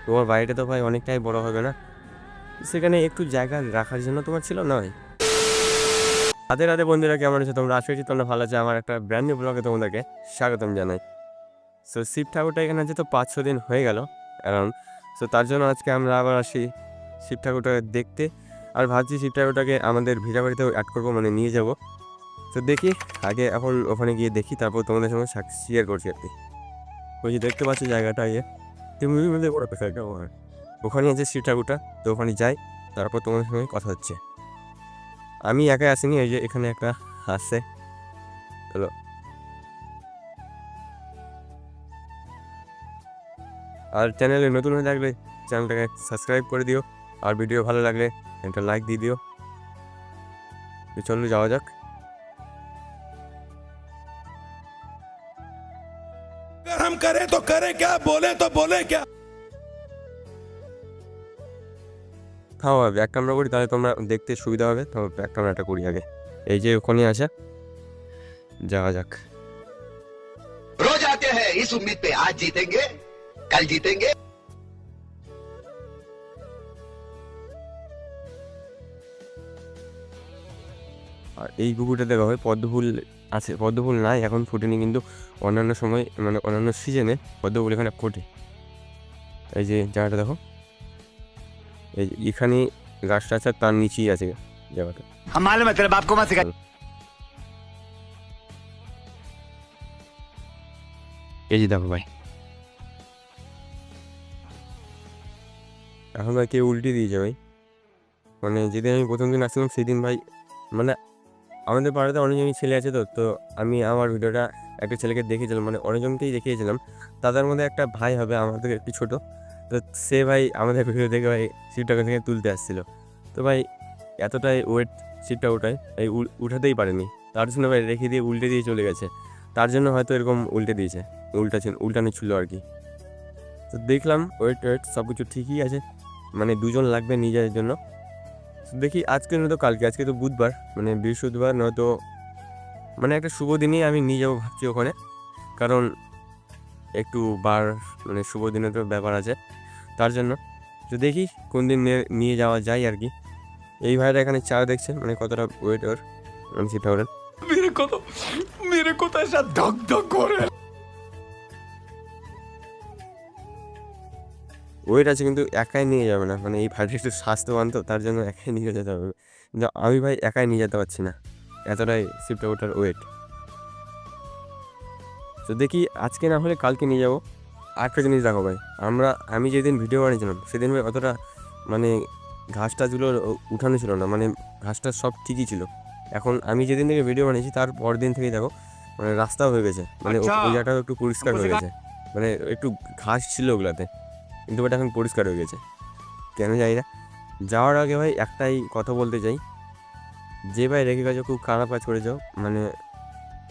তোমার বাড়িটা তো ভাই অনেকটাই বড় হবে না? সেখানে একটু জায়গা রাখার জন্য তোমার ছিল নয়? রাধে রাধে বন্ধুরা, কেমন আছো তোমরা? আশা করছি তোমরা ভালো আছো। আমার একটা ব্র্যান্ড নিউ ব্লগে তোমাদেরকে স্বাগতম জানাই। সো শিব ঠাকুরটা এখানে যেহেতু 5-6 দিন হয়ে গেল অ্যারাউন্ড, সো তার জন্য আজকে আমরা আবার আসি শিব ঠাকুরটাকে দেখতে। আর ভাবছি শিব ঠাকুরটাকে আমাদের ভিটা বাড়িতেও অ্যাড করবো, মানে নিয়ে যাব। তো দেখি, আগে এখন ওখানে গিয়ে দেখি, তারপর তোমাদের সঙ্গে শেয়ার করছি আর কি। ওই যে দেখতে পাচ্ছ জায়গাটা, তুমি মধ্যে বড় পেশাটা ওখানে আছে শিব ঠাকুরটা। তো ওখানে যাই, তারপর তোমাদের সঙ্গে কথা হচ্ছে। আমি একাই আসিনি, এই যে এখানে একটা আসছে। চলো। আর চ্যানেলে নতুন হয়ে থাকলে চ্যানেলটাকে সাবস্ক্রাইব করে দিও, আর ভিডিও ভালো লাগলে একটা লাইক দিয়ে দিও। তো চলো যাওয়া যাক। अगर हम करें तो करें क्या, बोले तो बोले क्या। খাওয়া ব্যাক ক্যামেরা করি, তাহলে তোমরা দেখতে সুবিধা হবে। তো ব্যাক ক্যামেরাটা করি আগে। এই যে ওখানে আছে, যাওয়া যাক। रोज आते हैं इस उम्मीद पे आज जीतेंगे कल जीतेंगे। আর এই পুকুরটা দেখা হয় পদ্মফুল আছে, পদ্মফুল নাই এখন, ফুটেনি, কিন্তু অন্যান্য সময় মানে অন্যান্য সিজনে পদ্মফুল এখানে ফোটে। এই যে জায়গাটা দেখো, এই এখানে গাছটা আছে, তার নিচেই আছে জায়গাটা। हम मालूम है तेरे बाप को मत सिखा। এই যে দেখো ভাই, এখন ভাই কেউ উল্টে দিয়েছে ভাই। মানে যেদিন আমি প্রথম দিন আসছিলাম সেদিন ভাই, মানে আমাদের পাড়াতে অনেকজনই ছেলে আছে, তো আমি আমার ভিডিওটা একটা ছেলেকে দেখিয়েছিলাম, মানে অনেকজনকেই দেখিয়েছিলাম। তাদের মধ্যে একটা ভাই হবে আমার থেকে একটু ছোটো। তো সে ভাই আমাদের ভিডিও দেখে ভাই সিটটা থেকে তুলতে আসছিল। তো ভাই এতটাই ওয়েট সিটটা ওঠায়, এই উঠাতেই পারেনি, তার জন্য ভাই রেখে দিয়ে উল্টে দিয়ে চলে গেছে। তার জন্য হয়তো এরকম উল্টে দিয়েছে, উল্টানো ছিল আর কি। তো দেখলাম ওয়েট সব কিছু ঠিকই আছে, মানে দুজন লাগবে নিয়ে যাওয়ার জন্য। দেখি আজকে নয়তো কালকে, আজকে তো বুধবার, মানে বৃহস্পতিবার নয়তো মানে একটা শুভ দিনেই আমি নিয়ে যাবো ভাবছি ওখানে। কারণ একটু মানে শুভ দিনের তো ব্যাপার আছে, তার জন্য। তো দেখি কোন দিন নিয়ে যাওয়া যায় আর কি। এই ভাইটা এখানে চা দেখছেন, মানে কতটা ওয়েট ওর, আমি সেটা ওরেন। मेरे को तो ऐसा धक धक हो रहा है। ওয়েট আছে কিন্তু একাই নিয়ে যাবে না, মানে এই ভাইটা একটু স্বাস্থ্যবান, তো তার জন্য একাই নিয়ে যেতে হবে। কিন্তু আমি ভাই একাই নিয়ে যেতে পারছি না, এতটাই শিবটা ওটার ওয়েট। তো দেখি আজকে না হলে কালকে নিয়ে যাবো। আরেকটা জিনিস দেখো ভাই, আমি যেদিন ভিডিও বানিয়েছিলাম সেদিন ভাই অতটা মানে ঘাস টাছগুলো উঠানো ছিল না, মানে ঘাসটা সব ঠিকই ছিল। এখন আমি যেদিন থেকে ভিডিও বানিয়েছি তার পরের দিন থেকেই দেখো মানে রাস্তাও হয়ে গেছে, মানে ওই জায়গাটাও একটু পরিষ্কার হয়ে গেছে। মানে একটু ঘাস ছিল ওগুলাতে, কিন্তু ওটা এখন পরিষ্কার হয়ে গেছে। কেন জানি না। যাওয়ার আগে ভাই একটাই কথা বলতে চাই, যে ভাই রেখে গেছো খুব খারাপ কাজ করে যাও। মানে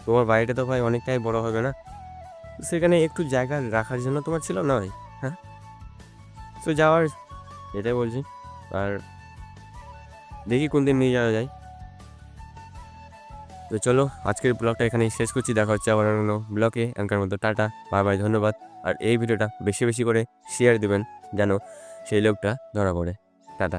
তোমার বাড়িটা তো ভাই অনেকটাই বড় হবে না? সেখানে একটু জায়গা রাখার জন্য তোমার ছিল নয়? হ্যাঁ, তো যাওয়ার এটাই বলছি। আর দেখি কোন দিন নিয়ে যাওয়া যায়। তো চলো আজকের ব্লগটা এখানেই শেষ করছি, দেখা হচ্ছে আবার অন্য ব্লগে। এখনকার মতো টাটা, বাই বাই, ধন্যবাদ। আর এই ভিডিওটা বেশি বেশি করে শেয়ার দেবেন যেন সেই লোকটা ধরা পড়ে। টাটা।